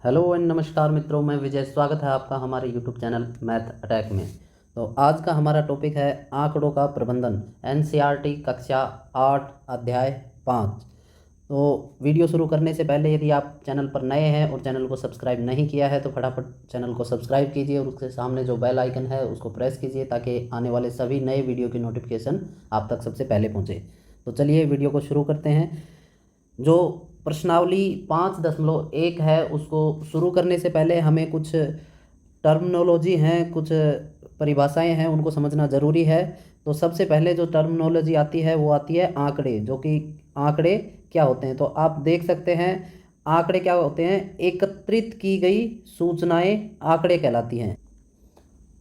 Hello and नमस्कार मित्रों, मैं विजय। स्वागत है आपका हमारे यूट्यूब चैनल मैथ अटैक में। तो आज का हमारा टॉपिक है आंकड़ों का प्रबंधन, एनसीईआरटी कक्षा 8 अध्याय 5। तो वीडियो शुरू करने से पहले यदि आप चैनल पर नए हैं और चैनल को सब्सक्राइब नहीं किया है तो फटाफट चैनल को सब्सक्राइब कीजिए और उसके सामने जो बेल आइकन है उसको प्रेस कीजिए ताकि आने वाले सभी नए वीडियो की नोटिफिकेशन आप तक सबसे पहले पहुँचे। तो चलिए वीडियो को शुरू करते हैं। जो प्रश्नावली 5.1 है उसको शुरू करने से पहले हमें कुछ टर्मिनोलॉजी हैं, कुछ परिभाषाएं हैं, उनको समझना ज़रूरी है। तो सबसे पहले जो टर्मिनोलॉजी आती है वो आती है आंकड़े। जो कि आंकड़े क्या होते हैं, तो आप देख सकते हैं आंकड़े क्या होते हैं। एकत्रित की गई सूचनाएं आंकड़े कहलाती हैं।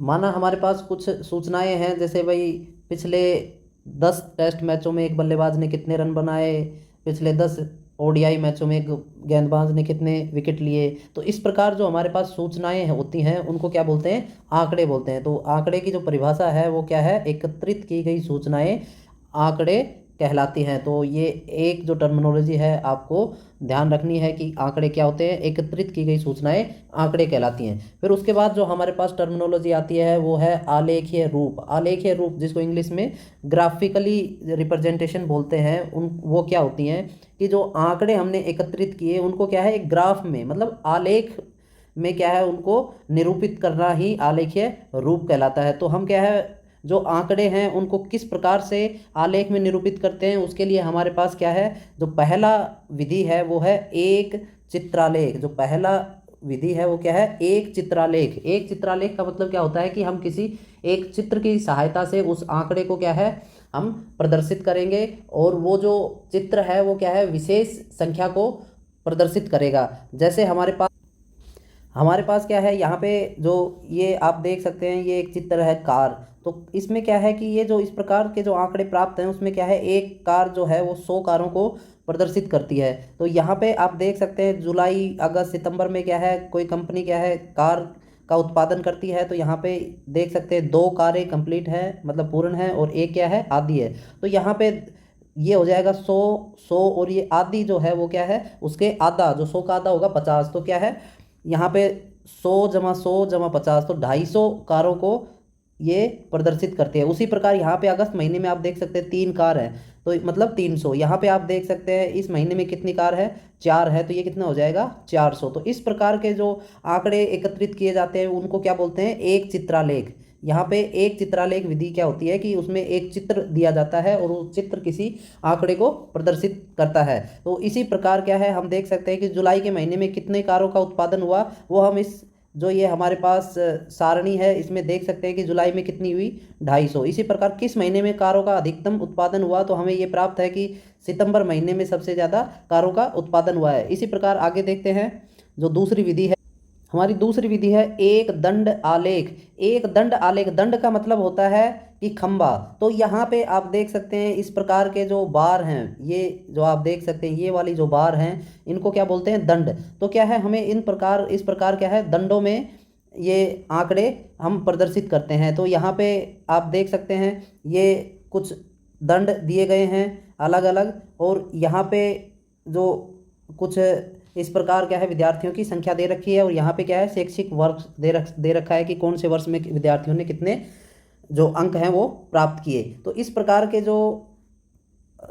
माना हमारे पास कुछ सूचनाएं हैं, जैसे भाई पिछले 10 टेस्ट मैचों में एक बल्लेबाज ने कितने रन बनाए, पिछले 10 ओडीआई मैचों में एक गेंदबाज ने कितने विकेट लिए। तो इस प्रकार जो हमारे पास सूचनाएं होती हैं उनको क्या बोलते हैं, आंकड़े बोलते हैं। तो आंकड़े की जो परिभाषा है वो क्या है, एकत्रित की गई सूचनाएं आंकड़े कहलाती हैं। तो ये एक जो टर्मिनोलॉजी है आपको ध्यान रखनी है कि आंकड़े क्या होते हैं, एकत्रित की गई सूचनाएं आंकड़े कहलाती हैं। फिर उसके बाद जो हमारे पास टर्मिनोलॉजी आती है वो है आलेखीय रूप। आलेखीय रूप जिसको इंग्लिश में ग्राफिकली रिप्रेजेंटेशन बोलते हैं, उन वो क्या होती हैं कि जो आंकड़े हमने एकत्रित किए उनको क्या है एक ग्राफ में, मतलब आलेख में क्या है उनको निरूपित करना ही आलेखीय रूप कहलाता है। तो हम क्या है जो आंकड़े हैं उनको किस प्रकार से आलेख में निरूपित करते हैं, उसके लिए हमारे पास क्या है, जो पहला विधि है वो है एक चित्रालेख। जो पहला विधि है वो क्या है, एक चित्रालेख। एक चित्रालेख का मतलब क्या होता है कि हम किसी एक चित्र की सहायता से उस आंकड़े को क्या है हम प्रदर्शित करेंगे, और वो जो चित्र है वो क्या है विशेष संख्या को प्रदर्शित करेगा। जैसे हमारे पास क्या है यहाँ पे, जो ये आप देख सकते हैं ये एक चित्र है कार। तो इसमें क्या है कि ये जो इस प्रकार के जो आंकड़े प्राप्त हैं उसमें क्या है एक कार जो है वो 100 कारों को प्रदर्शित करती है। तो यहाँ पे आप देख सकते हैं जुलाई अगस्त सितंबर में क्या है कोई कंपनी क्या है कार का उत्पादन करती है। तो यहाँ पे देख सकते हैं 2 कारें कंप्लीट है, मतलब पूर्ण है, और एक क्या है आधी है। तो यहाँ पे ये हो जाएगा 100 और ये आधी जो है वो क्या है उसके आधा, जो 100 का आधा होगा 50। तो क्या है यहाँ पे 100 + 100 + 50 तो 250 कारों को ये प्रदर्शित करते हैं। उसी प्रकार यहाँ पे अगस्त महीने में आप देख सकते हैं 3 कार है, तो मतलब 300। यहाँ पे आप देख सकते हैं इस महीने में कितनी कार है, 4 है, तो ये कितना हो जाएगा 400। तो इस प्रकार के जो आंकड़े एकत्रित किए जाते हैं उनको क्या बोलते हैं, एक चित्रालेख। यहाँ पे एक चित्रालेख विधि क्या होती है कि उसमें एक चित्र दिया जाता है और वो चित्र किसी आंकड़े को प्रदर्शित करता है। तो इसी प्रकार क्या है हम देख सकते हैं कि जुलाई के महीने में कितने कारों का उत्पादन हुआ, वो हम इस जो ये हमारे पास सारणी है इसमें देख सकते हैं कि जुलाई में कितनी हुई 250। इसी प्रकार किस महीने में कारों का अधिकतम उत्पादन हुआ, तो हमें ये प्राप्त है कि सितंबर महीने में सबसे ज़्यादा कारों का उत्पादन हुआ है। इसी प्रकार आगे देखते हैं जो दूसरी विधि है। हमारी दूसरी विधि है एक दंड आलेख। एक दंड आलेख, दंड का मतलब होता है कि खंबा। तो यहाँ पे आप देख सकते हैं इस प्रकार के जो बार हैं, ये जो आप देख सकते हैं ये वाली जो बार हैं इनको क्या बोलते हैं, दंड। तो क्या है हमें इस प्रकार क्या है दंडों में ये आंकड़े हम प्रदर्शित करते हैं। तो यहाँ पे आप देख सकते हैं ये कुछ दंड दिए गए हैं अलग अलग, और यहाँ पे जो कुछ इस प्रकार क्या है विद्यार्थियों की संख्या दे रखी है, और यहाँ पे क्या है शैक्षिक वर्ष दे रखा है कि कौन से वर्ष में विद्यार्थियों ने कितने जो अंक हैं वो प्राप्त किए। तो इस प्रकार के जो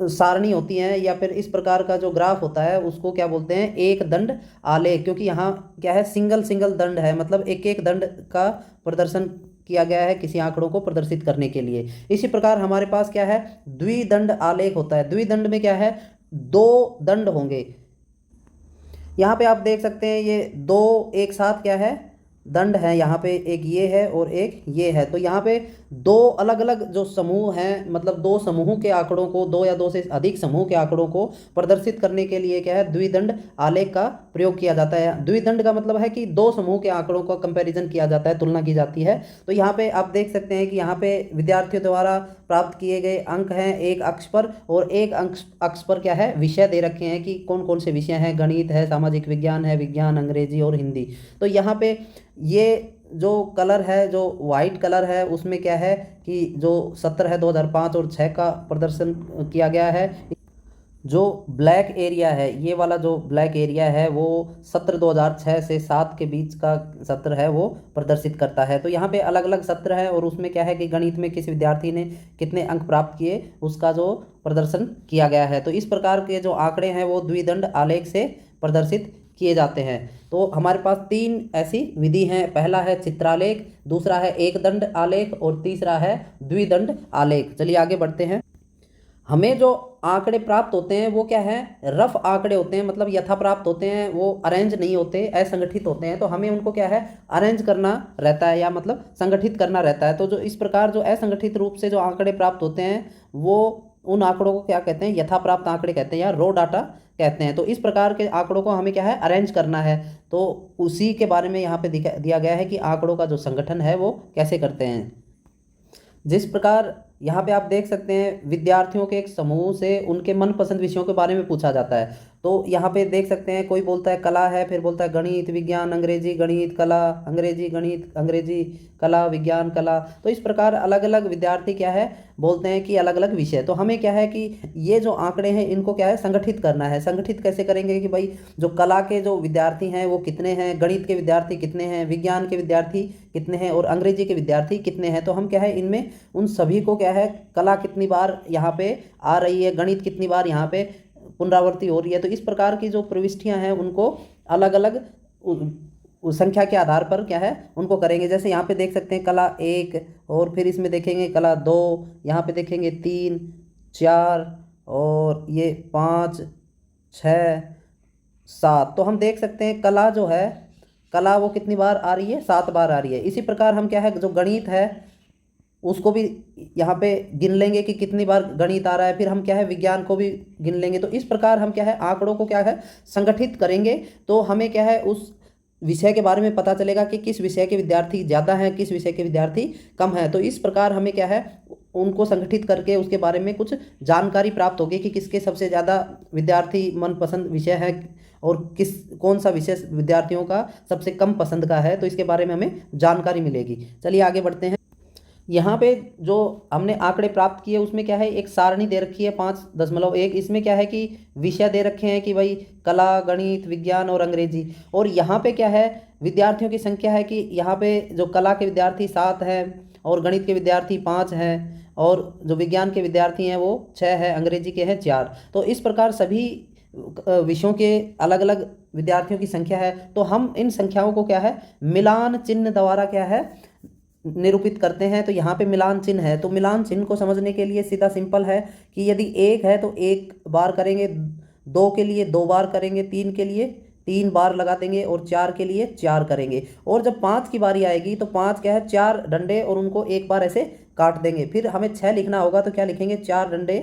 सारणी होती हैं या फिर इस प्रकार का जो ग्राफ होता है उसको क्या बोलते हैं, एक दंड आलेख। क्योंकि यहाँ क्या है सिंगल सिंगल दंड है, मतलब एक एक दंड का प्रदर्शन किया गया है किसी आंकड़ों को प्रदर्शित करने के लिए। इसी प्रकार हमारे पास क्या है द्विदंड आलेख होता है। द्विदंड में क्या है 2 दंड होंगे। यहाँ पे आप देख सकते हैं ये 2 एक साथ क्या है दंड है, यहाँ पे एक ये है और एक ये है। तो यहाँ पे 2 अलग अलग जो समूह हैं, मतलब 2 समूहों के आंकड़ों को, 2 या 2 से अधिक समूह के आंकड़ों को प्रदर्शित करने के लिए क्या है द्विदंड आलेख का प्रयोग किया जाता है। द्विदंड का मतलब है कि 2 समूह के आंकड़ों का कंपैरिजन किया जाता है, तुलना की जाती है। तो यहाँ पे आप देख सकते हैं कि यहाँ पे विद्यार्थियों द्वारा प्राप्त किए गए अंक हैं एक अक्ष पर, और एक अक्ष पर क्या है विषय दे रखे हैं कि कौन कौन से विषय हैं, गणित है, सामाजिक विज्ञान है, विज्ञान, अंग्रेजी और हिंदी। तो यहाँ पे ये जो कलर है, जो वाइट कलर है, उसमें क्या है कि जो सत्र है 2005 और 6 का प्रदर्शन किया गया है। जो ब्लैक एरिया है, ये वाला जो ब्लैक एरिया है वो सत्र 2006 से 7 के बीच का सत्र है वो प्रदर्शित करता है। तो यहाँ पे अलग अलग सत्र है और उसमें क्या है कि गणित में किस विद्यार्थी ने कितने अंक प्राप्त किए उसका जो प्रदर्शन किया गया है। तो इस प्रकार के जो आंकड़े हैं वो द्विदंड आलेख से प्रदर्शित किए जाते हैं। तो हमारे पास 3 ऐसी विधि हैं, पहला है चित्रालेख, दूसरा है एक दंड आलेख और तीसरा है द्विदंड आलेख। चलिए आगे बढ़ते हैं। हमें जो आंकड़े प्राप्त होते हैं वो क्या है, रफ आंकड़े होते हैं, मतलब यथा प्राप्त होते हैं, वो अरेंज नहीं होते, असंगठित होते हैं। तो हमें उनको क्या है, अरेंज करना रहता है या मतलब संगठित करना रहता है। तो जो इस प्रकार जो असंगठित रूप से जो आंकड़े प्राप्त होते हैं वो उन आंकड़ों को क्या कहते हैं, यथा प्राप्त आंकड़े कहते हैं या रो डाटा कहते हैं। तो इस प्रकार के आंकड़ों को हमें क्या है, अरेंज करना है। तो उसी के बारे में यहाँ पे दिया गया है कि आंकड़ों का जो संगठन है वो कैसे करते हैं। जिस प्रकार यहाँ पे आप देख सकते हैं विद्यार्थियों के एक समूह से उनके मनपसंद विषयों के बारे में पूछा जाता है। तो यहाँ पे देख सकते हैं कोई बोलता है कला है, फिर बोलता है गणित विज्ञान अंग्रेजी गणित कला, अंग्रेजी गणित अंग्रेजी कला विज्ञान कला। तो इस प्रकार अलग अलग विद्यार्थी क्या है बोलते हैं कि अलग अलग विषय। तो हमें क्या है कि ये जो आंकड़े हैं इनको क्या है, संगठित करना है। संगठित कैसे करेंगे कि भाई जो कला के जो विद्यार्थी हैं वो कितने हैं, गणित के विद्यार्थी कितने हैं, विज्ञान के विद्यार्थी कितने हैं और अंग्रेजी के विद्यार्थी कितने हैं। तो हम क्या है इनमें उन सभी को क्या है, कला कितनी बार यहाँ पे आ रही है, गणित कितनी बार यहाँ पे पुनरावृत्ति हो रही है। तो इस प्रकार की जो प्रविष्टियां हैं उनको अलग अलग उस संख्या के आधार पर क्या है उनको करेंगे। जैसे यहाँ पे देख सकते हैं कला 1 और फिर इसमें देखेंगे कला 2, यहाँ पे देखेंगे 3 4 और ये 5 6 7। तो हम देख सकते हैं कला जो है, कला वो कितनी बार आ रही है, 7 बार आ रही है। इसी प्रकार हम क्या है जो गणित है उसको भी यहाँ पे गिन लेंगे कि कितनी बार गणित आ रहा है। फिर हम क्या है विज्ञान को भी गिन लेंगे। तो इस प्रकार हम क्या है आंकड़ों को क्या है संगठित करेंगे। तो हमें क्या है उस विषय के बारे में पता चलेगा कि किस विषय के विद्यार्थी ज़्यादा हैं, किस विषय के विद्यार्थी कम हैं। तो इस प्रकार हमें क्या है उनको संगठित करके उसके बारे में कुछ जानकारी प्राप्त होगी कि किसके सबसे ज़्यादा विद्यार्थी मनपसंद विषय है और कौन सा विषय विद्यार्थियों का सबसे कम पसंद का है। तो इसके बारे में हमें जानकारी मिलेगी। चलिए आगे बढ़ते हैं। यहाँ पे जो हमने आंकड़े प्राप्त किए उसमें क्या है एक सारणी दे रखी है 5.1। इसमें क्या है कि विषय दे रखे हैं कि भाई कला गणित विज्ञान और अंग्रेजी। और यहाँ पे क्या है विद्यार्थियों की संख्या है कि यहाँ पे जो कला के विद्यार्थी 7 हैं और गणित के विद्यार्थी 5 हैं और जो विज्ञान के विद्यार्थी हैं वो 6 है, अंग्रेजी के हैं 4। तो इस प्रकार सभी विषयों के अलग अलग विद्यार्थियों की संख्या है। तो हम इन संख्याओं को क्या है मिलान चिन्ह द्वारा क्या है निरूपित करते हैं। तो यहाँ पे मिलान चिन्ह है। तो मिलान चिन्ह को समझने के लिए सीधा सिंपल है कि यदि 1 है तो 1 बार करेंगे, 2 के लिए 2 बार करेंगे, 3 के लिए 3 बार लगा देंगे और 4 के लिए 4 करेंगे। और जब 5 की बारी आएगी तो 5 क्या है 4 डंडे और उनको एक बार ऐसे काट देंगे। फिर हमें 6 लिखना होगा तो क्या लिखेंगे 4 डंडे,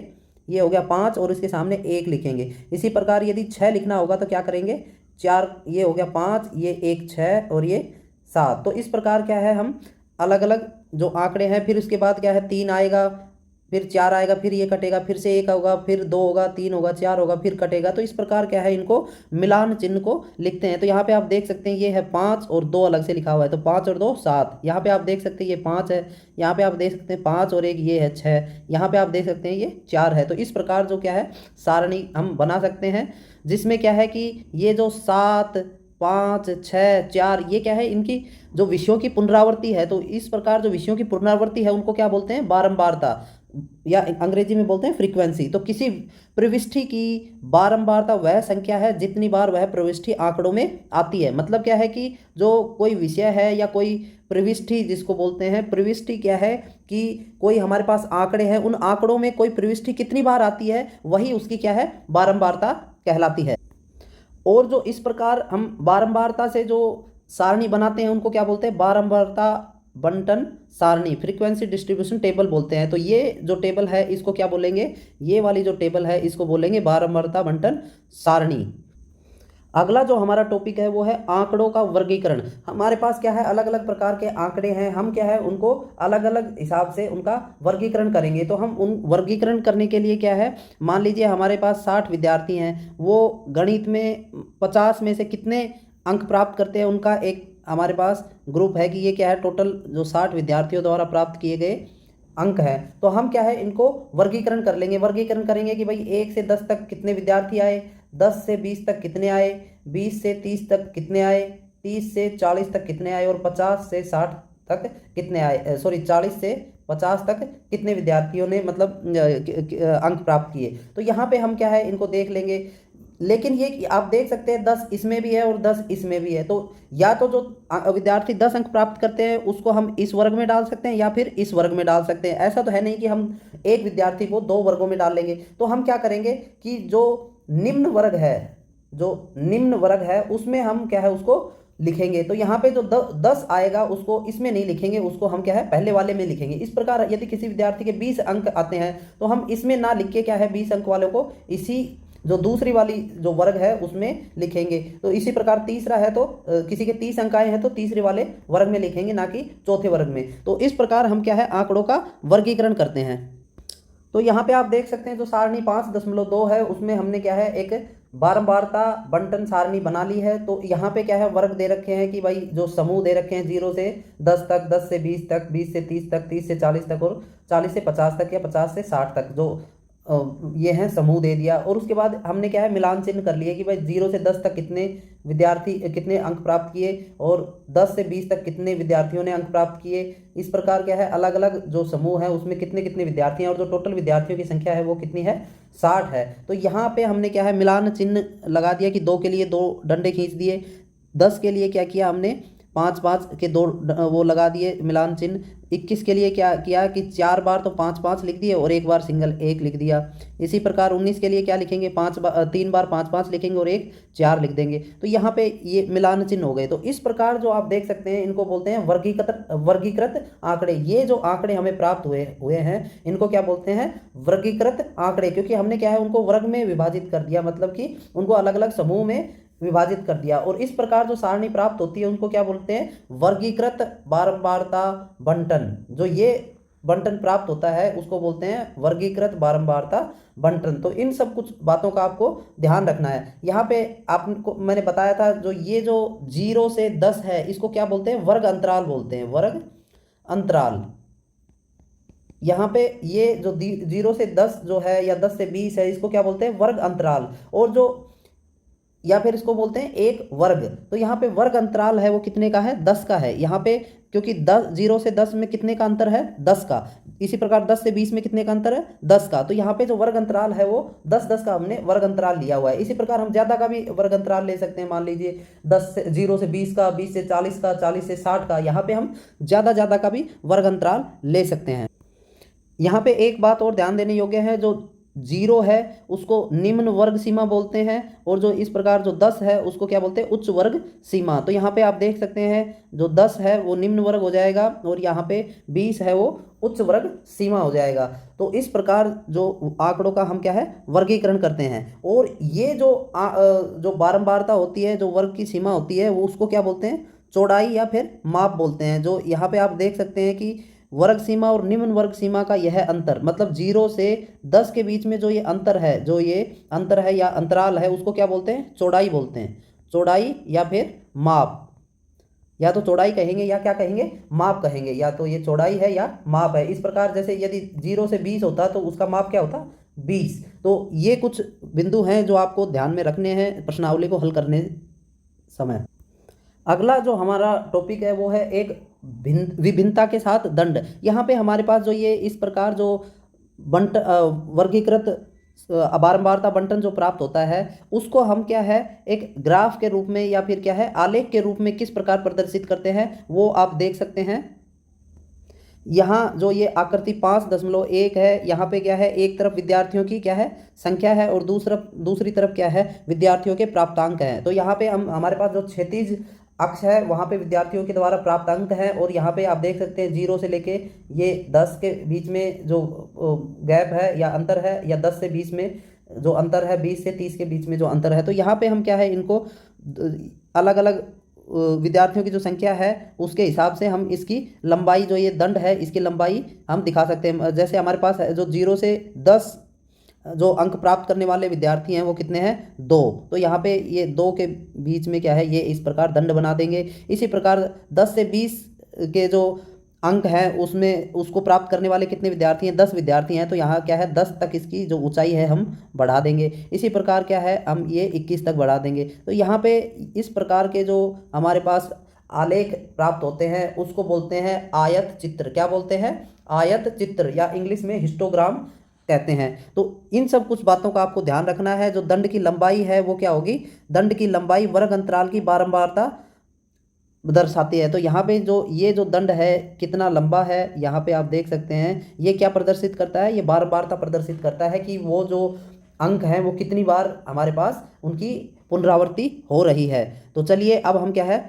ये हो गया 5 और इसके सामने 1 लिखेंगे। इसी प्रकार यदि 6 लिखना होगा तो क्या करेंगे 4, ये हो गया 5, ये 1 6 और ये 7। तो इस प्रकार क्या है हम अलग अलग जो आंकड़े हैं। फिर उसके बाद क्या है 3 आएगा, फिर 4 आएगा, फिर ये कटेगा, फिर से 1 होगा, फिर 2 होगा, 3 होगा, 4 होगा, फिर कटेगा। तो इस प्रकार क्या है इनको मिलान चिन्ह को लिखते हैं। तो यहाँ पे आप देख सकते हैं ये है 5 और 2 अलग से लिखा हुआ है। तो 5 और 2 7। यहाँ पे आप देख सकते हैं ये 5 है, यहाँ पे आप देख सकते हैं 5 और 1 ये है 6, यहाँ पे आप देख सकते हैं ये 4 है। तो इस प्रकार जो क्या है सारणी हम बना सकते हैं जिसमें क्या है कि ये जो 7 5 6 4 ये क्या है इनकी जो विषयों की पुनरावृत्ति है। तो इस प्रकार जो विषयों की पुनरावृत्ति है उनको क्या बोलते हैं बारंबारता, या अंग्रेजी में बोलते हैं फ्रीक्वेंसी। तो किसी प्रविष्टि की बारंबारता वह संख्या है जितनी बार वह प्रविष्टि आंकड़ों में आती है। मतलब क्या है कि जो कोई विषय है या कोई प्रविष्टि जिसको बोलते हैं, प्रविष्टि क्या है कि कोई हमारे पास आंकड़े हैं, उन आंकड़ों में कोई प्रविष्टि कितनी बार आती है वही उसकी क्या है बारंबारता कहलाती है। और जो इस प्रकार हम बारंबारता से जो सारणी बनाते हैं उनको क्या बोलते हैं बारंबारता बंटन सारणी, फ्रीक्वेंसी डिस्ट्रीब्यूशन टेबल बोलते हैं। तो ये जो टेबल है इसको क्या बोलेंगे, ये वाली जो टेबल है इसको बोलेंगे बारंबारता बंटन सारणी। अगला जो हमारा टॉपिक है वो है आंकड़ों का वर्गीकरण। हमारे पास क्या है अलग अलग प्रकार के आंकड़े हैं, हम क्या है उनको अलग अलग हिसाब से उनका वर्गीकरण करेंगे। तो हम उन वर्गीकरण करने के लिए क्या है, मान लीजिए हमारे पास 60 विद्यार्थी हैं, वो गणित में 50 में से कितने अंक प्राप्त करते हैं उनका एक हमारे पास ग्रुप है कि ये क्या है टोटल जो 60 विद्यार्थियों द्वारा प्राप्त किए गए अंक हैं, तो हम क्या है इनको वर्गीकरण कर लेंगे। वर्गीकरण करेंगे कि भाई 1 से 10 तक कितने विद्यार्थी आए, 10 से 20 तक कितने आए, 20 से 30 तक कितने आए, 30 से 40 तक कितने आए, और 50 से 60 तक कितने आए, सॉरी 40 से 50 तक कितने विद्यार्थियों ने मतलब अंक प्राप्त किए। तो यहाँ पे हम क्या है इनको देख लेंगे। लेकिन ये आप देख सकते हैं 10 इसमें भी है और 10 इसमें भी है, तो या तो जो विद्यार्थी 10 अंक प्राप्त करते हैं उसको हम इस वर्ग में डाल सकते हैं या फिर इस वर्ग में डाल सकते हैं। ऐसा तो है नहीं कि हम एक विद्यार्थी को दो वर्गों में डाल लेंगे। तो हम क्या करेंगे कि जो निम्न वर्ग है, जो निम्न वर्ग है उसमें हम क्या है उसको लिखेंगे। तो यहाँ पे जो 10 आएगा उसको इसमें नहीं लिखेंगे, उसको हम क्या है पहले वाले में लिखेंगे। इस प्रकार यदि किसी विद्यार्थी के 20 अंक आते हैं तो हम इसमें ना लिख के क्या है 20 अंक वालों को इसी जो दूसरी वाली जो वर्ग है उसमें लिखेंगे। तो इसी प्रकार तीसरा है तो किसी के 30 अंक आए हैं तो तीसरे वाले वर्ग में लिखेंगे, ना कि चौथे वर्ग में। तो इस प्रकार हम क्या है आंकड़ों का वर्गीकरण करते हैं। तो यहाँ पे आप देख सकते हैं जो सारणी 5.2 है उसमें हमने क्या है एक बारंबारता बंटन सारणी बना ली है। तो यहाँ पे क्या है वर्ग दे रखे हैं कि भाई जो समूह दे रखे हैं 0 से 10 तक, 10 से 20 तक, 20 से 30 तक, 30 से 40 तक और 40 से 50 तक या 50 से 60 तक, जो ये हैं समूह दे दिया। और उसके बाद हमने क्या है मिलान चिन्ह कर लिए कि भाई 0 से 10 तक कितने विद्यार्थी कितने अंक प्राप्त किए और 10 से 20 तक कितने विद्यार्थियों ने अंक प्राप्त किए। इस प्रकार क्या है अलग अलग जो समूह है उसमें कितने कितने विद्यार्थी हैं और जो टोटल विद्यार्थियों की संख्या है वो कितनी है 60 है। तो यहाँ पे हमने क्या है मिलान चिन्ह लगा दिया कि 2 के लिए 2 डंडे खींच दिए, 10 के लिए क्या किया हमने 5-5 के 2 वो लगा दिए मिलान चिन्ह, 21 के लिए क्या किया कि 4 बार तो 5-5 लिख दिए और 1 बार सिंगल 1 लिख दिया। इसी प्रकार 19 के लिए क्या लिखेंगे 3 बार 5-5 लिखेंगे और 1 4 लिख देंगे। तो यहाँ पे ये मिलान चिन्ह हो गए। तो इस प्रकार जो आप देख सकते हैं इनको बोलते हैं वर्गीकृत आंकड़े। ये जो आंकड़े हमें प्राप्त हुए हैं इनको क्या बोलते हैं वर्गीकृत आंकड़े, क्योंकि हमने क्या है उनको वर्ग में विभाजित कर दिया, मतलब कि उनको अलग अलग समूह में विभाजित कर दिया। और इस प्रकार जो सारणी प्राप्त होती है उनको क्या बोलते हैं वर्गीकृत बारंबारता बंटन। जो ये बंटन प्राप्त होता है उसको बोलते हैं वर्गीकृत बारंबारता बंटन। तो इन सब कुछ बातों का आपको ध्यान रखना है। यहाँ पे आपको मैंने बताया था जो ये जो 0 से 10 है इसको क्या बोलते हैं वर्ग अंतराल बोलते हैं, वर्ग अंतराल। यहाँ पे ये जो 0 से 10 जो है या 10 से 20 है इसको क्या बोलते हैं वर्ग अंतराल, और जो या फिर इसको बोलते हैं एक वर्ग। तो यहाँ पे वर्ग अंतराल है वो कितने का है 10 का है यहाँ पे, क्योंकि 0 से 10 में कितने का अंतर है 10 का। इसी प्रकार 10 से 20 में कितने का अंतर है 10 का। तो यहाँ पे जो वर्ग अंतराल है वो 10-10 का हमने वर्ग अंतराल लिया हुआ है। इसी प्रकार हम ज़्यादा का भी वर्ग अंतराल ले सकते हैं, मान लीजिए 0 से 20 का, 20 से 40 का, 40 से 60 का। यहाँ पे हम ज़्यादा का भी वर्ग अंतराल ले सकते हैं। यहाँ पे एक बात और ध्यान देने योग्य है, जो 0 है उसको निम्न वर्ग सीमा बोलते हैं और जो इस प्रकार जो 10 है उसको क्या बोलते हैं उच्च वर्ग सीमा। तो यहाँ पे आप देख सकते हैं जो 10 है वो निम्न वर्ग हो जाएगा और यहाँ पे 20 है वो उच्च वर्ग सीमा हो जाएगा। तो इस प्रकार जो आंकड़ों का हम क्या है वर्गीकरण करते हैं। और ये जो बारंबारता होती है, जो वर्ग की सीमा होती है, वो उसको क्या बोलते हैं चौड़ाई या फिर माप बोलते हैं। जो यहाँ पे आप देख सकते हैं कि वर्ग सीमा और निम्न वर्ग सीमा का यह अंतर, मतलब 0 से 10 के बीच में जो ये अंतर है, जो ये अंतर है या अंतराल है, उसको क्या बोलते हैं चौड़ाई बोलते हैं। चौड़ाई या फिर माप, या तो चौड़ाई कहेंगे या क्या कहेंगे माप कहेंगे, या तो ये चौड़ाई है या माप है। इस प्रकार जैसे यदि 0 से 20 होता तो उसका माप क्या होता 20। तो ये कुछ बिंदु हैं जो आपको ध्यान में रखने हैं प्रश्नावली को हल करने समय। अगला जो हमारा टॉपिक है वो है एक विभिन्नता के साथ दंड। यहाँ पे हमारे पास जो ये इस प्रकार जो वर्गीकृत बारंबारता बंटन जो प्राप्त होता है उसको हम क्या है एक ग्राफ के रूप में या फिर क्या है आलेख के रूप में किस प्रकार प्रदर्शित करते हैं वो आप देख सकते हैं। यहाँ जो ये आकृति 5.1 है, यहाँ पे क्या है एक तरफ विद्यार्थियों की क्या है संख्या है और दूसरी तरफ क्या है विद्यार्थियों के प्राप्तांक हैं। तो यहाँ पे हमारे पास जो क्षैतिज अक्ष है वहाँ पे विद्यार्थियों के द्वारा प्राप्त अंक है और यहाँ पे आप देख सकते हैं 0 से लेके ये 10 के बीच में जो गैप है या अंतर है, या 10 से 20 में जो अंतर है, 20 से 30 के बीच में जो अंतर है। तो यहाँ पे हम क्या है इनको अलग अलग विद्यार्थियों की जो संख्या है उसके हिसाब से हम इसकी लंबाई, जो ये दंड है इसकी लंबाई हम दिखा सकते हैं। जैसे हमारे पास है जो 0 से 10 जो अंक प्राप्त करने वाले विद्यार्थी हैं वो कितने हैं 2। तो यहाँ पे ये 2 के बीच में क्या है ये इस प्रकार दंड बना देंगे। इसी प्रकार 10 से 20 के जो अंक है उसमें उसको प्राप्त करने वाले कितने विद्यार्थी हैं, 10 विद्यार्थी हैं, तो यहाँ क्या है 10 तक इसकी जो ऊंचाई है हम बढ़ा देंगे। इसी प्रकार क्या है हम ये 21 तक बढ़ा देंगे। तो यहाँ पे इस प्रकार के जो हमारे पास आलेख प्राप्त होते हैं उसको बोलते हैं आयत चित्र। क्या बोलते हैं? आयत चित्र, या इंग्लिश में हिस्टोग्राम कहते हैं। तो इन सब कुछ बातों का आपको ध्यान रखना है। जो दंड की लंबाई है वो क्या होगी? दंड की लंबाई वर्ग अंतराल की बारंबारता दर्शाती है। तो यहाँ पे जो ये जो दंड है कितना लंबा है, यहाँ पे आप देख सकते हैं ये क्या प्रदर्शित करता है, ये बारंबारता प्रदर्शित करता है कि वो जो अंक हैं वो कितनी बार हमारे पास उनकी पुनरावृत्ति हो रही है। तो चलिए अब हम क्या है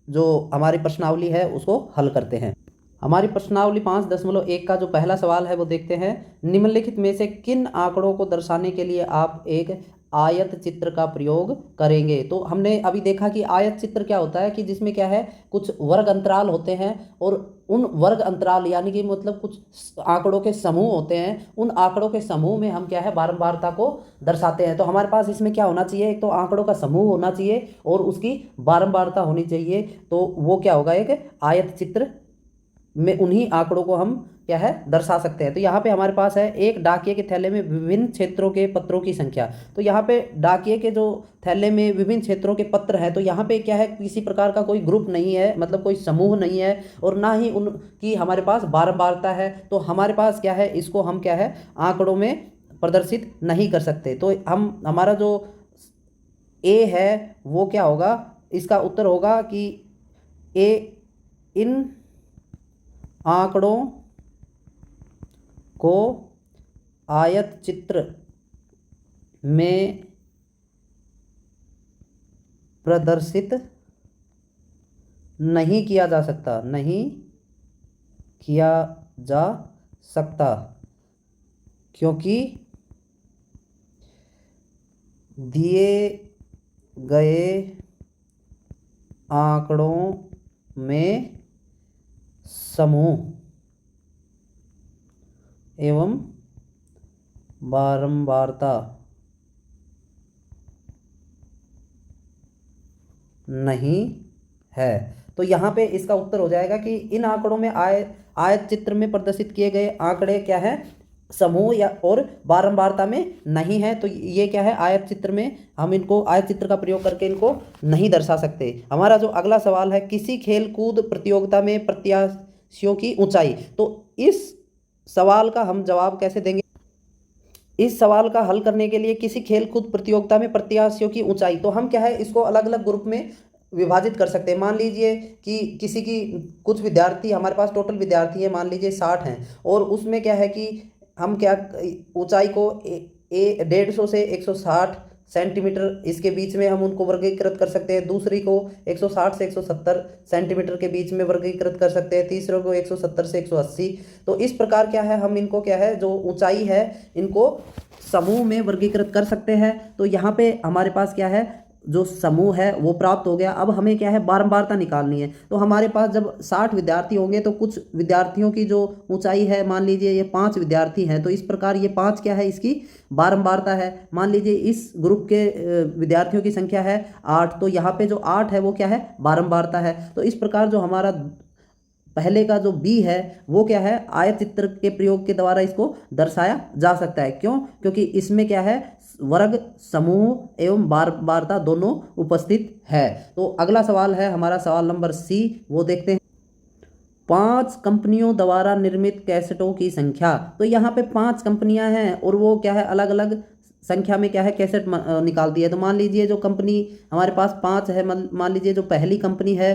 जो हमारी प्रश्नावली है उसको हल करते हैं। हमारी प्रश्नावली 5.1 का जो पहला सवाल है वो देखते हैं। निम्नलिखित में से किन आंकड़ों को दर्शाने के लिए आप एक आयत चित्र का प्रयोग करेंगे? तो हमने अभी देखा कि आयत चित्र क्या होता है कि जिसमें क्या है कुछ वर्ग अंतराल होते हैं और उन वर्ग अंतराल यानी कि मतलब कुछ आंकड़ों के समूह होते हैं, उन आंकड़ों के समूह में हम क्या है बारंबारता को दर्शाते हैं। तो हमारे पास इसमें क्या होना चाहिए? एक तो आंकड़ों का समूह होना चाहिए और उसकी बारंबारता होनी चाहिए। तो वो क्या होगा? एक आयत चित्र में उन्हीं आंकड़ों को हम क्या है दर्शा सकते हैं। तो यहाँ पे हमारे पास है एक डाकिए के थैले में विभिन्न क्षेत्रों के पत्रों की संख्या। तो यहाँ पे डाकिए के जो थैले में विभिन्न क्षेत्रों के पत्र हैं, तो यहाँ पे क्या है किसी प्रकार का कोई ग्रुप नहीं है, मतलब कोई समूह नहीं है और ना ही उनकी हमारे पास बारंबारता है। तो हमारे पास क्या है इसको हम क्या है आंकड़ों में प्रदर्शित नहीं कर सकते। तो हम हमारा जो ए है वो क्या होगा? इसका उत्तर होगा कि ए इन आंकड़ों को आयत चित्र में प्रदर्शित नहीं किया जा सकता, नहीं किया जा सकता, क्योंकि दिए गए आंकड़ों में समूह एवं बारंबारता नहीं है। तो यहाँ पे इसका उत्तर हो जाएगा कि इन आंकड़ों में आयत चित्र में प्रदर्शित किए गए आंकड़े क्या है समूह या और बारंबारता में नहीं है। तो ये क्या है आयत चित्र में हम इनको आयत चित्र का प्रयोग करके इनको नहीं दर्शा सकते। हमारा जो अगला सवाल है किसी खेल कूद प्रतियोगिता में प्रत्याशियों की ऊंचाई। तो इस सवाल का हम जवाब कैसे देंगे? इस सवाल का हल करने के लिए किसी खेल कूद प्रतियोगिता में प्रत्याशियों की ऊंचाई, तो हम क्या है इसको अलग अलग ग्रुप में विभाजित कर सकते हैं। मान लीजिए कि किसी की कुछ विद्यार्थी हमारे पास टोटल विद्यार्थी है मान लीजिए 60 हैं और उसमें क्या है कि हम क्या ऊंचाई को 150 से 160 सेंटीमीटर इसके बीच में हम उनको वर्गीकृत कर सकते हैं। दूसरी को 160 से 170 सेंटीमीटर के बीच में वर्गीकृत कर सकते हैं। तीसरे को 170 से 180। तो इस प्रकार क्या है हम इनको क्या है जो ऊंचाई है इनको समूह में वर्गीकृत कर सकते हैं। तो यहाँ पे हमारे पास क्या है जो समूह है वो प्राप्त हो गया। अब हमें क्या है बारंबारता निकालनी है। तो हमारे पास जब 60 विद्यार्थी होंगे तो कुछ विद्यार्थियों की जो ऊंचाई है मान लीजिए ये 5 विद्यार्थी हैं, तो इस प्रकार ये 5 क्या है इसकी बारंबारता है। मान लीजिए इस ग्रुप के विद्यार्थियों की संख्या है 8, तो यहाँ पे जो 8 है वो क्या है बारंबारता है। तो इस प्रकार जो हमारा पहले का जो बी है वो क्या है आयत चित्र के प्रयोग के द्वारा इसको दर्शाया जा सकता है। क्यों? क्योंकि इसमें क्या है वर्ग समूह एवं बारंबारता दोनों उपस्थित है। तो अगला सवाल है हमारा सवाल नंबर सी, वो देखते हैं। 5 कंपनियों द्वारा निर्मित कैसेटों की संख्या। तो यहाँ पे 5 कंपनियां हैं और वो क्या है अलग अलग संख्या में क्या है कैसेट निकालती है। तो मान लीजिए जो कंपनी हमारे पास 5 है, मान लीजिए जो पहली कंपनी है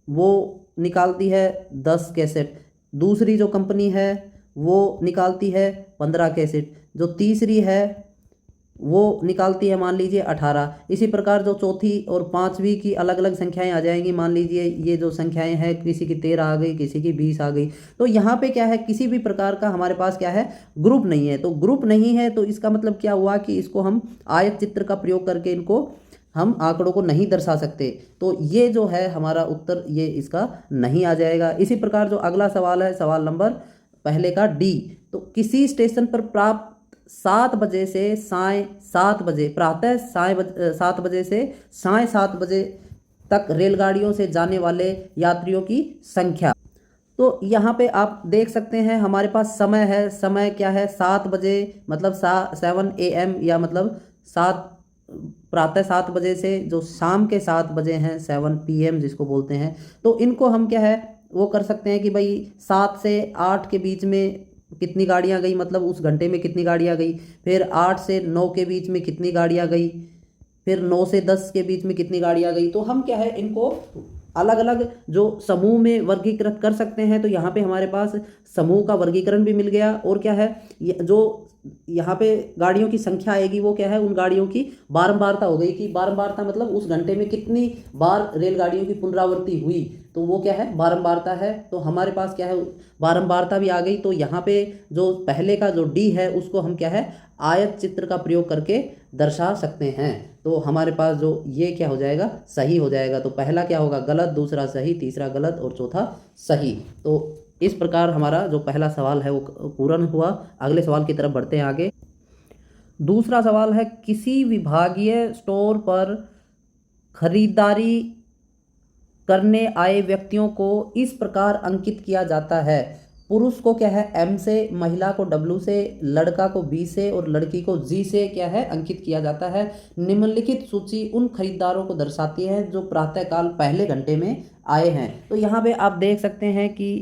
वो निकालती है 10 कैसेट, दूसरी जो कंपनी है वो निकालती है 15 कैसेट, जो तीसरी है वो निकालती है मान लीजिए 18। इसी प्रकार जो चौथी और पांचवी की अलग अलग संख्याएं आ जाएंगी। मान लीजिए ये जो संख्याएं हैं किसी की 13 आ गई, किसी की 20 आ गई। तो यहाँ पे क्या है किसी भी प्रकार का हमारे पास क्या है ग्रुप नहीं है। तो ग्रुप नहीं है तो इसका मतलब क्या हुआ कि इसको हम आयत चित्र का प्रयोग करके इनको हम आंकड़ों को नहीं दर्शा सकते। तो ये जो है हमारा उत्तर ये इसका नहीं आ जाएगा। इसी प्रकार जो अगला सवाल है सवाल नंबर पहले का डी। तो किसी स्टेशन पर प्राप्त 7 बजे से साय 7 बजे प्रातः 7 बजे से साय 7 बजे तक रेलगाड़ियों से जाने वाले यात्रियों की संख्या। तो यहाँ पे आप देख सकते हैं हमारे पास समय है, समय क्या है 7 बजे, मतलब 7 AM, या मतलब 7 प्रातः 7 बजे से जो शाम के 7 बजे हैं 7 PM जिसको बोलते हैं। तो इनको हम क्या है वो कर सकते हैं कि भाई 7 से 8 के बीच में कितनी गाड़ियाँ गई, मतलब उस घंटे में कितनी गाड़ियाँ गई। फिर 8 से 9 के बीच में कितनी गाड़ियाँ गई। फिर 9 से 10 के बीच में कितनी गाड़ियाँ गई। तो हम क्या है इनको अलग अलग जो समूह में वर्गीकृत कर सकते हैं। तो यहाँ पे हमारे पास समूह का वर्गीकरण भी मिल गया। और क्या है जो यहाँ पे गाड़ियों की संख्या आएगी वो क्या है उन गाड़ियों की बारंबारता हो गई, कि बारंबारता मतलब उस घंटे में कितनी बार रेलगाड़ियों की पुनरावृत्ति हुई, तो वो क्या है बारंबारता है। तो हमारे पास क्या है बारंबारता भी आ गई। तो यहाँ पे जो पहले का जो डी है उसको हम क्या है आयत चित्र का प्रयोग करके दर्शा सकते हैं। तो हमारे पास जो ये क्या हो जाएगा सही हो जाएगा। तो पहला क्या होगा गलत, दूसरा सही, तीसरा गलत और चौथा सही। तो इस प्रकार हमारा जो पहला सवाल है वो पूर्ण हुआ। अगले सवाल की तरफ बढ़ते हैं आगे। दूसरा सवाल है किसी विभागीय स्टोर पर खरीदारी करने आए व्यक्तियों को इस प्रकार अंकित किया जाता है। पुरुष को क्या है M से, महिला को W से, लड़का को B से और लड़की को G से क्या है अंकित किया जाता है। निम्नलिखित सूची उन खरीदारों को दर्शाती है जो प्रातःकाल पहले घंटे में आए हैं। तो यहाँ पे आप देख सकते हैं कि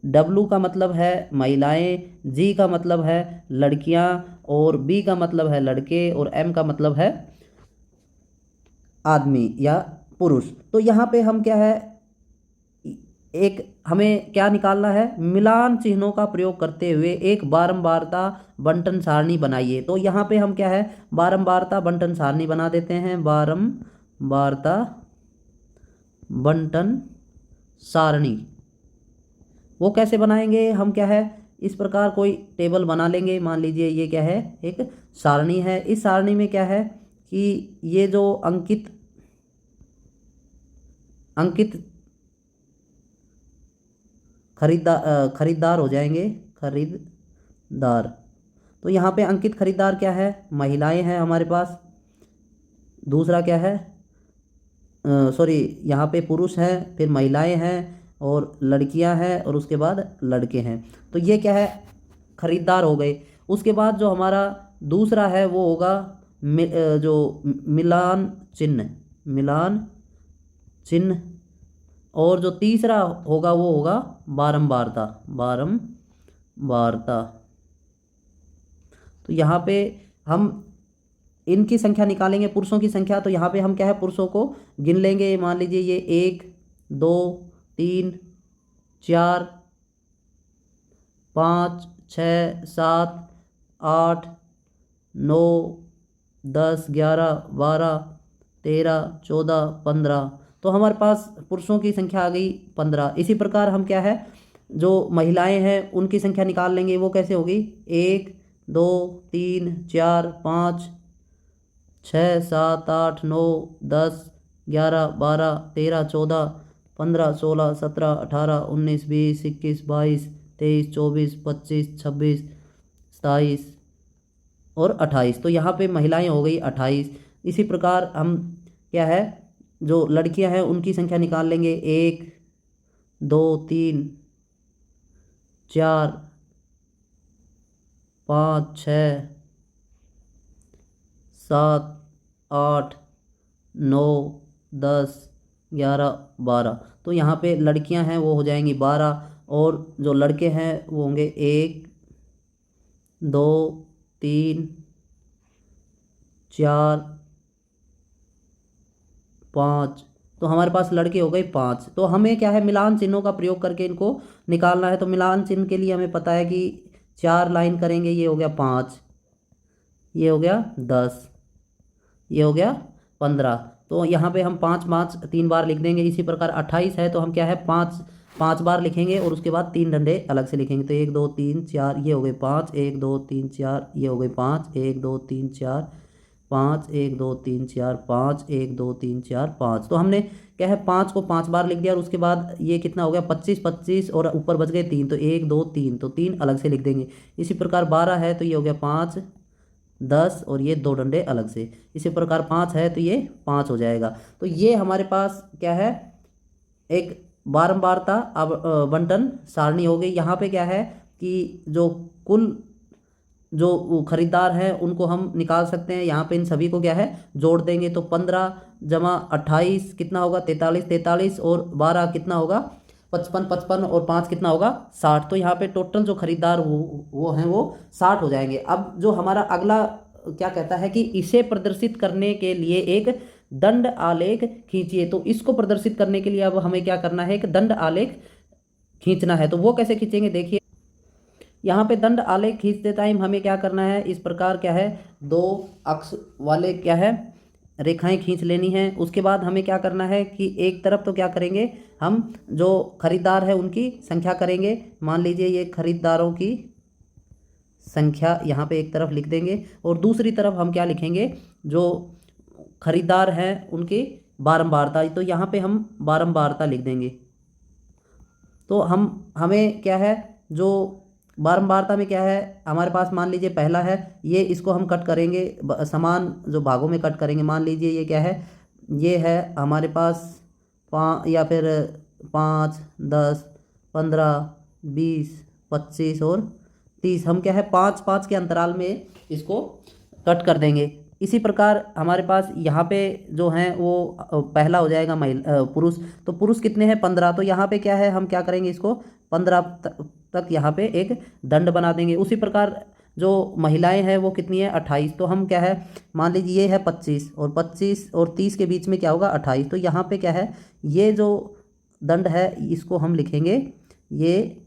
W का मतलब है महिलाएं, G का मतलब है लड़कियां और B का मतलब है लड़के और M का मतलब है आदमी या पुरुष। तो यहाँ पे हम क्या है एक हमें क्या निकालना है मिलान चिन्हों का प्रयोग करते हुए एक बारंबारता बंटन सारणी बनाइए। तो यहाँ पे हम क्या है बारंबारता बंटन सारणी बना देते हैं। बारंबारता बंटन सारणी वो कैसे बनाएंगे हम क्या है इस प्रकार कोई टेबल बना लेंगे। मान लीजिए ये क्या है एक सारणी है। इस सारणी में क्या है कि ये जो अंकित खरीदार हो जाएंगे खरीदार। तो यहाँ पे अंकित खरीदार क्या है महिलाएं हैं हमारे पास। दूसरा क्या है सॉरी यहाँ पे पुरुष हैं, फिर महिलाएं हैं और लड़कियां हैं और उसके बाद लड़के हैं। तो ये क्या है खरीदार हो गए। उसके बाद जो हमारा दूसरा है वो होगा जो मिलान चिन्ह। और जो तीसरा होगा वो होगा बारंबारता। तो यहाँ पे हम इनकी संख्या निकालेंगे पुरुषों की संख्या। तो यहाँ पे हम क्या है पुरुषों को गिन लेंगे। मान लीजिए ये 1 2 3 4 5 6 7 8 9 10 11 12 13 14 15। तो हमारे पास पुरुषों की संख्या आ गई 15। इसी प्रकार हम क्या है जो महिलाएं हैं उनकी संख्या निकाल लेंगे। वो कैसे होगी 1 2 3 4 5 6 7 8 9 10 11 12 13 14 15 16 17 18 19 20 21 22 23 24 25 26 27 और 28। तो यहाँ पे महिलाएं हो गई 28। इसी प्रकार हम क्या है जो लड़कियां हैं उनकी संख्या निकाल लेंगे 1 2 3 4 5 6 7 8 9 10 11 12। तो यहाँ पे लड़कियां हैं वो हो जाएंगी 12 और जो लड़के हैं वो होंगे 1 2 3 4 5। तो हमारे पास लड़के हो गए 5। तो हमें क्या है मिलान चिन्हों का प्रयोग करके इनको निकालना है। तो मिलान चिन्ह के लिए हमें पता है कि 4 लाइन करेंगे। ये हो गया 5, ये हो गया 10, ये हो गया 15। तो यहाँ पे हम 5 5 3 बार लिख देंगे। इसी प्रकार 28 है तो हम क्या है 5 5 बार लिखेंगे और उसके बाद 3 डंडे अलग से लिखेंगे। तो 1 2 3 4 ये हो गए 5, 1 2 3 4 ये हो गए 5, 1 2 3 4 5, 1 2 3 4 5, 1 2 3 4 5। तो हमने क्या है 5 को 5 बार लिख दिया और उसके बाद ये कितना हो गया 25 25 और ऊपर बच गए 3। तो 1 2 3 तो 3 अलग से लिख देंगे। इसी प्रकार 12 है तो ये हो गया 5 10 और ये 2 डंडे अलग से। इसी प्रकार 5 है तो ये 5 हो जाएगा। तो ये हमारे पास क्या है एक बारंबारता आवंटन सारणी हो गई। यहाँ पे क्या है कि जो कुल जो खरीदार हैं उनको हम निकाल सकते हैं। यहाँ पे इन सभी को क्या है जोड़ देंगे तो 15 जमा 28 कितना होगा 43, 43 और 12 कितना होगा 55, 55 और 5 कितना होगा 60। तो यहाँ पे टोटल जो खरीदार वो हैं वो 60 हो जाएंगे। अब जो हमारा अगला क्या कहता है कि इसे प्रदर्शित करने के लिए एक दंड आलेख खींचिए। तो इसको प्रदर्शित करने के लिए अब हमें क्या करना है, एक दंड आलेख खींचना है। तो वो कैसे खींचेंगे देखिए, यहाँ पे दंड आलेख खींचते टाइम हमें क्या करना है, इस प्रकार क्या है दो अक्ष वाले क्या है रेखाएं खींच लेनी है। उसके बाद हमें क्या करना है कि एक तरफ तो क्या करेंगे, हम जो खरीदार है उनकी संख्या करेंगे। मान लीजिए ये खरीदारों की संख्या यहाँ पे एक तरफ लिख देंगे और दूसरी तरफ हम क्या लिखेंगे, जो खरीदार हैं उनकी बारंबारता। तो यहाँ पे हम बारंबारता लिख देंगे। तो हमें क्या है, जो बारंबारता में क्या है हमारे पास, मान लीजिए पहला है ये, इसको हम कट करेंगे समान जो भागों में कट करेंगे। मान लीजिए ये क्या है, ये है हमारे पास या फिर 5, 10, 15, 20, 25 और 30। हम क्या है 5, 5 के अंतराल में इसको कट कर देंगे। इसी प्रकार हमारे पास यहाँ पे जो हैं वो पहला हो जाएगा पुरुष। तो पुरुष कितने हैं 15। तो यहाँ पे क्या है, हम क्या करेंगे इसको 15 तक यहाँ पे एक दंड बना देंगे। उसी प्रकार जो महिलाएं हैं वो कितनी है 28। तो हम क्या है, मान लीजिए ये है 25 और 25 और 30 के बीच में क्या होगा 28। तो यहाँ पे क्या है, ये जो दंड है इसको हम लिखेंगे, ये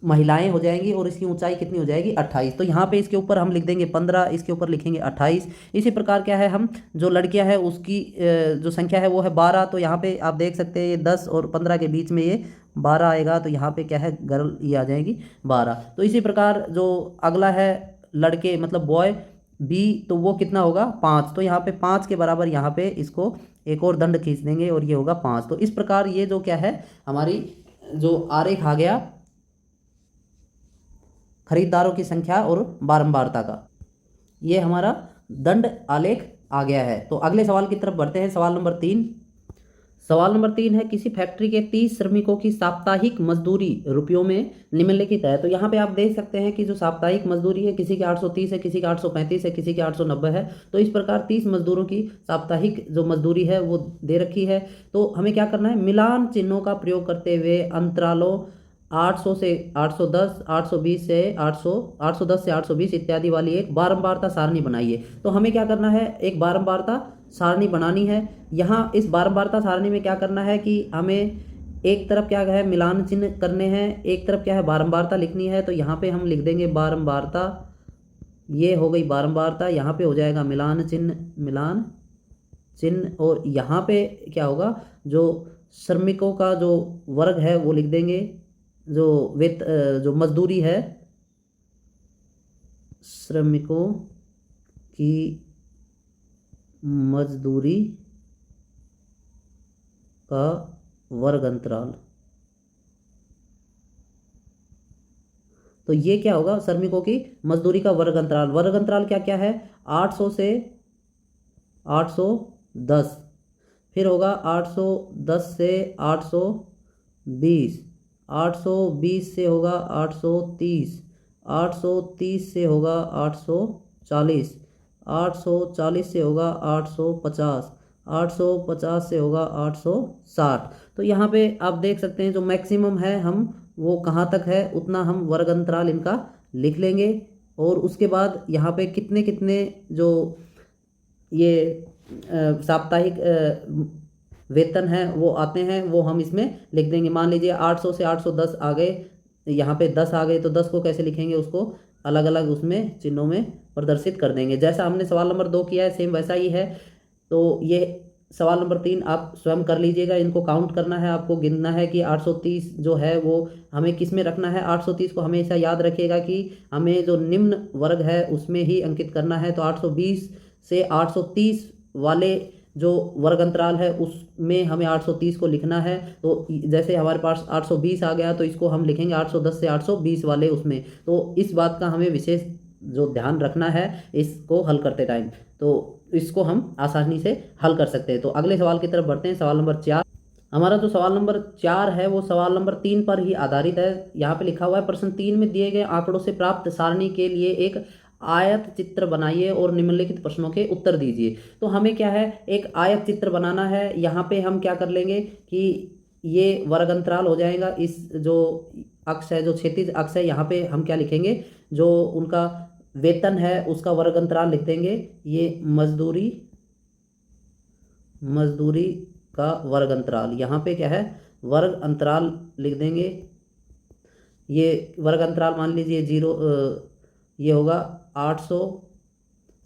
महिलाएं हो जाएंगी और इसकी ऊंचाई कितनी हो जाएगी 28। तो यहाँ पे इसके ऊपर हम लिख देंगे 15, इसके ऊपर लिखेंगे 28। इसी प्रकार क्या है, हम जो लड़कियां हैं उसकी जो संख्या है वो है 12। तो यहाँ पे आप देख सकते हैं ये 10 और 15 के बीच में ये 12 आएगा। तो यहाँ पे क्या है गर्ल ये आ जाएगी 12। तो इसी प्रकार जो अगला है लड़के मतलब बॉय बी, तो वो कितना होगा 5। तो यहाँ पे 5 के बराबर यहाँ पे इसको एक और दंड खींच देंगे और ये होगा 5। तो इस प्रकार ये जो क्या है हमारी जो आरेख आ गया खरीदारों की संख्या और बारंबारता का, ये हमारा दंड आलेख आ गया है। तो अगले सवाल की तरफ बढ़ते हैं। सवाल नंबर 3। सवाल नंबर 3 है, किसी फैक्ट्री के 30 श्रमिकों की साप्ताहिक मजदूरी रुपयों में निम्नलिखित है। तो यहाँ पे आप देख सकते हैं कि जो साप्ताहिक मजदूरी है किसी की 830 है, किसी की 835 है, किसी की 890 है। तो इस प्रकार 30 मजदूरों की साप्ताहिक जो मजदूरी है वो दे रखी है। तो हमें क्या करना है, मिलान चिन्हों का प्रयोग करते हुए अंतरालों 800 से 810, 820 से 800, 810 से 820 इत्यादि वाली एक बारंबारता सारणी बनाइए। तो हमें क्या करना है, एक बारंबारता सारणी बनानी है। यहाँ इस बारंबारता सारणी में क्या करना है कि हमें एक तरफ क्या है मिलान चिन्ह करने हैं, एक तरफ क्या है बारंबारता लिखनी है। तो यहाँ पे हम लिख देंगे बारंबारता, ये हो गई बारंबारता। यहाँ पे हो जाएगा मिलान चिन्ह, मिलान चिन्ह। और यहाँ पे क्या होगा, जो श्रमिकों का जो वर्ग है वो लिख देंगे, जो मजदूरी है श्रमिकों की मजदूरी का वर्ग अंतराल। तो ये क्या होगा, श्रमिकों की मजदूरी का वर्ग अंतराल। वर्ग अंतराल क्या क्या है, 800 से 810, फिर होगा 810 से 820, 820 से होगा 830, 830 से होगा 840, 840 से होगा 850, 850 से होगा 860। तो यहाँ पे आप देख सकते हैं जो मैक्सिमम है हम वो कहाँ तक है उतना हम वर्ग अंतराल इनका लिख लेंगे। और उसके बाद यहाँ पे कितने कितने जो ये साप्ताहिक वेतन है वो आते हैं वो हम इसमें लिख देंगे। मान लीजिए 800 से 810 आ गए, यहाँ पे 10 आ गए, तो 10 को कैसे लिखेंगे, उसको अलग अलग उसमें चिन्हों में प्रदर्शित कर देंगे। जैसा हमने सवाल नंबर 2 किया है सेम वैसा ही है। तो ये सवाल नंबर 3 आप स्वयं कर लीजिएगा। इनको काउंट करना है, आपको गिनना है कि 830 जो है वो हमें किस में रखना है। 830 को हमेशा याद रखिएगा कि हमें जो निम्न वर्ग है उसमें ही अंकित करना है। तो 820 से 830 वाले जो वर्ग अंतराल है उसमें हमें 830 को लिखना है। तो जैसे हमारे पास 820 आ गया तो इसको हम लिखेंगे 810 से 820 वाले उसमें। तो इस बात का हमें विशेष जो ध्यान रखना है इसको हल करते टाइम, तो इसको हम आसानी से हल कर सकते हैं। तो अगले सवाल की तरफ बढ़ते हैं। सवाल नंबर 4। हमारा जो सवाल नंबर 4 है वो सवाल नंबर 3 पर ही आधारित है। यहाँ पे लिखा हुआ है प्रश्न 3 में दिए गए आंकड़ों से प्राप्त सारणी के लिए एक आयत चित्र बनाइए और निम्नलिखित प्रश्नों के उत्तर दीजिए। तो हमें क्या है, एक आयत चित्र बनाना है। यहाँ पे हम क्या कर लेंगे कि ये वर्ग अंतराल हो जाएगा। इस जो अक्ष है, जो क्षैतिज अक्ष है, यहाँ पे हम क्या लिखेंगे, जो उनका वेतन है उसका वर्ग अंतराल लिख देंगे। ये मजदूरी का वर्ग अंतराल, यहाँ पे क्या है, वर्ग अंतराल लिख देंगे। ये वर्ग अंतराल मान लीजिए 0, ये होगा 800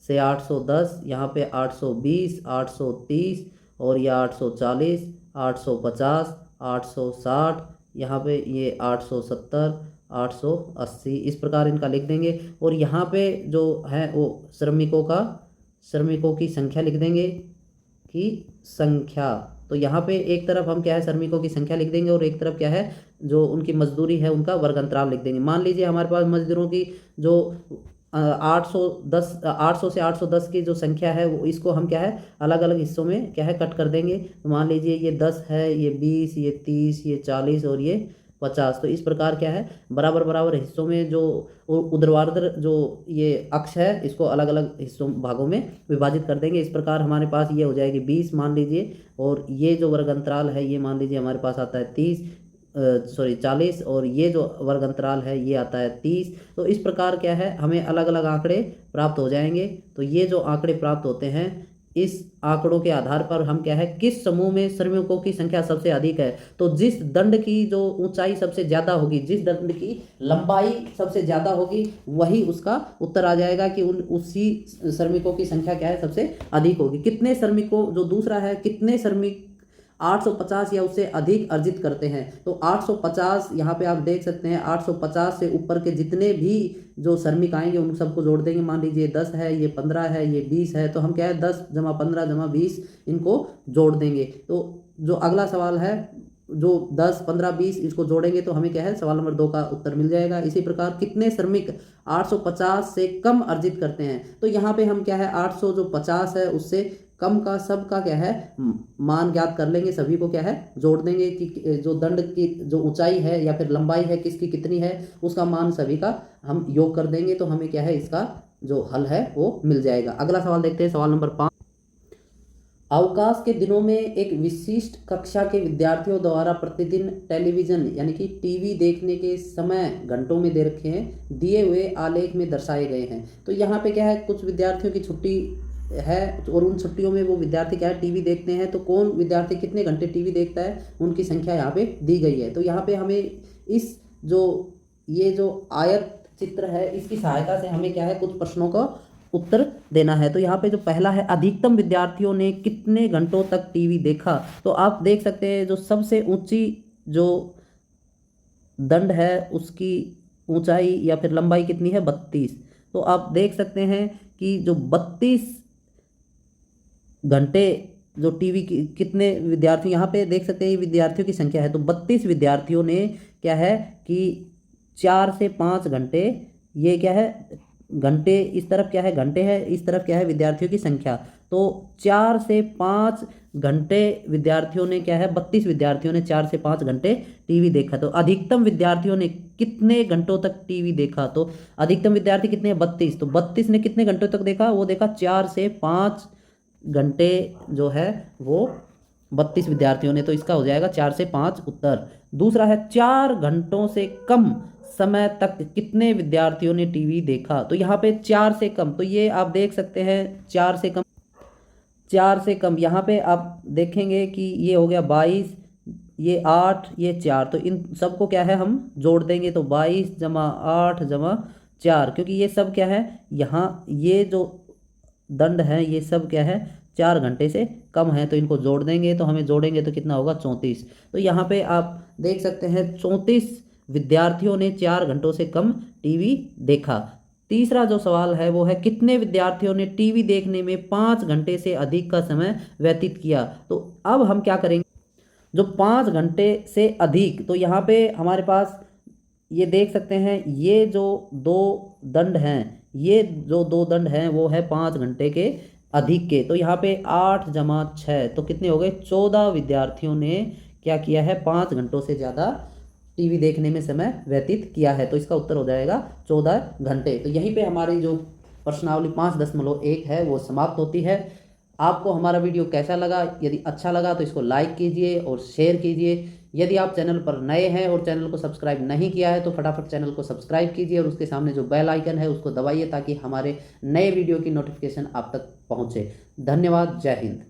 से 810, यहाँ पे 820, 830 और ये 840, 850, 860, यहाँ पे ये 870, 880, इस प्रकार इनका लिख देंगे। और यहाँ पे जो है वो श्रमिकों की संख्या लिख देंगे की संख्या। तो यहाँ पे एक तरफ हम क्या है, श्रमिकों की संख्या लिख देंगे और एक तरफ क्या है, जो उनकी मजदूरी है उनका वर्ग अंतराल लिख देंगे। मान लीजिए हमारे पास मजदूरों की जो 800 से 810 की जो संख्या है वो, इसको हम क्या है अलग अलग हिस्सों में क्या है कट कर देंगे। तो मान लीजिए ये 10 है, ये 20, ये 30, ये 40 और ये 50। तो इस प्रकार क्या है बराबर बराबर हिस्सों में जो ऊर्ध्वाधर जो ये अक्ष है इसको अलग अलग हिस्सों भागों में विभाजित कर देंगे। इस प्रकार हमारे पास ये हो जाएगी 20 मान लीजिए, और ये जो वर्ग अंतराल है ये मान लीजिए हमारे पास आता है 40, और ये जो वर्ग अंतराल है ये आता है 30। तो इस प्रकार क्या है हमें अलग अलग आंकड़े प्राप्त हो जाएंगे। तो ये जो आंकड़े प्राप्त होते हैं, इस आंकड़ों के आधार पर हम क्या है किस समूह में श्रमिकों की संख्या सबसे अधिक है। तो जिस दंड की जो ऊंचाई सबसे ज़्यादा होगी, जिस दंड की लंबाई सबसे ज़्यादा होगी, वही उसका उत्तर आ जाएगा कि उसी श्रमिकों की संख्या क्या है सबसे अधिक होगी। कितने श्रमिकों, जो दूसरा है, कितने श्रमिक 850 या उससे अधिक अर्जित करते हैं। तो 850 यहाँ पे आप देख सकते हैं, 850 से ऊपर के जितने भी जो श्रमिक आएंगे उन सबको जोड़ देंगे। मान लीजिए 10 है, ये 15 है, ये 20 है, तो हम क्या है 10 जमा 15 जमा 20 इनको जोड़ देंगे। तो जो अगला सवाल है, जो 10, 15, 20 इसको जोड़ेंगे तो हमें क्या है सवाल नंबर 2 का उत्तर मिल जाएगा। इसी प्रकार कितने श्रमिक 850 से कम अर्जित करते हैं। तो यहाँ पे हम क्या है 800 जो 50 है उससे कम का सब का क्या है मान ज्ञात कर लेंगे, सभी को क्या है जोड़ देंगे कि जो दंड की जो ऊंचाई है या फिर लंबाई है किसकी कितनी है उसका मान सभी का हम योग कर देंगे। तो हमें क्या है इसका जो हल है वो मिल जाएगा। अगला सवाल देखते हैं, सवाल नंबर 5। अवकाश के दिनों में एक विशिष्ट कक्षा के विद्यार्थियों द्वारा प्रतिदिन टेलीविजन यानी कि टीवी देखने के समय घंटों में दे रखे हैं, दिए हुए आलेख में दर्शाए गए हैं। तो यहाँ पे क्या है कुछ विद्यार्थियों की छुट्टी है और उन छुट्टियों में वो विद्यार्थी क्या है टीवी देखते हैं। तो कौन विद्यार्थी कितने घंटे टीवी देखता है उनकी संख्या यहाँ पे दी गई है। तो यहाँ पे हमें इस जो ये जो आयत चित्र है इसकी सहायता से हमें क्या है कुछ प्रश्नों का उत्तर देना है। तो यहाँ पे जो पहला है, अधिकतम विद्यार्थियों ने कितने घंटों तक टीवी देखा। तो आप देख सकते हैं जो सबसे ऊंची जो दंड है उसकी ऊंचाई या फिर लंबाई कितनी है 32। तो आप देख सकते हैं कि जो 32 घंटे जो टीवी की कितने विद्यार्थी यहाँ पे देख सकते हैं विद्यार्थियों की संख्या है। तो 32 विद्यार्थियों ने क्या है कि 4 से 5 घंटे, ये क्या है घंटे, इस तरफ क्या है घंटे है, इस तरफ क्या है विद्यार्थियों की संख्या। तो 4 से 5 घंटे विद्यार्थियों ने क्या है 32 विद्यार्थियों ने 4 से 5 घंटे टीवी देखा। तो अधिकतम विद्यार्थियों ने कितने घंटों तक टीवी देखा। तो अधिकतम विद्यार्थी कितने हैं 32। तो 32 ने कितने घंटों तक देखा, वो देखा 4 से 5 घंटे जो है वो 32 विद्यार्थियों ने। तो इसका हो जाएगा 4 से 5 उत्तर। दूसरा है 4 घंटों से कम समय तक कितने विद्यार्थियों ने टीवी देखा। तो यहाँ पे 4 से कम, तो ये आप देख सकते हैं 4 से कम, 4 से कम यहाँ पे आप देखेंगे कि ये हो गया 22, ये 8, ये 4। तो इन सबको क्या है हम जोड़ देंगे। तो 22 जमा 8 जमा 4, क्योंकि ये सब क्या है यहाँ ये जो दंड है ये सब क्या है 4 घंटे से कम है। तो इनको जोड़ देंगे, तो हमें जोड़ेंगे तो कितना होगा 34। तो यहाँ पे आप देख सकते हैं 34 विद्यार्थियों ने 4 घंटों से कम टीवी देखा। तीसरा जो सवाल है वो है कितने विद्यार्थियों ने टीवी देखने में 5 घंटे से अधिक का समय व्यतीत किया। तो अब हम क्या करेंगे, जो 5 घंटे से अधिक, तो यहाँ पे हमारे पास ये देख सकते हैं ये जो 2 दंड हैं, ये जो 2 दंड हैं वो है 5 घंटे के अधिक के। तो यहाँ पे 8 जमा 6 तो कितने हो गए 14 विद्यार्थियों ने क्या किया है, 5 घंटों से ज़्यादा टीवी देखने में समय व्यतीत किया है। तो इसका उत्तर हो जाएगा 14 घंटे। तो यहीं पे हमारी जो प्रश्नावली 5.1 है वो समाप्त होती है। आपको हमारा वीडियो कैसा लगा? यदि अच्छा लगा तो इसको लाइक कीजिए और शेयर कीजिए। यदि आप चैनल पर नए हैं और चैनल को सब्सक्राइब नहीं किया है तो फटाफट चैनल को सब्सक्राइब कीजिए और उसके सामने जो बेल आइकन है उसको दबाइए ताकि हमारे नए वीडियो की नोटिफिकेशन आप तक पहुंचे। धन्यवाद। जय हिंद।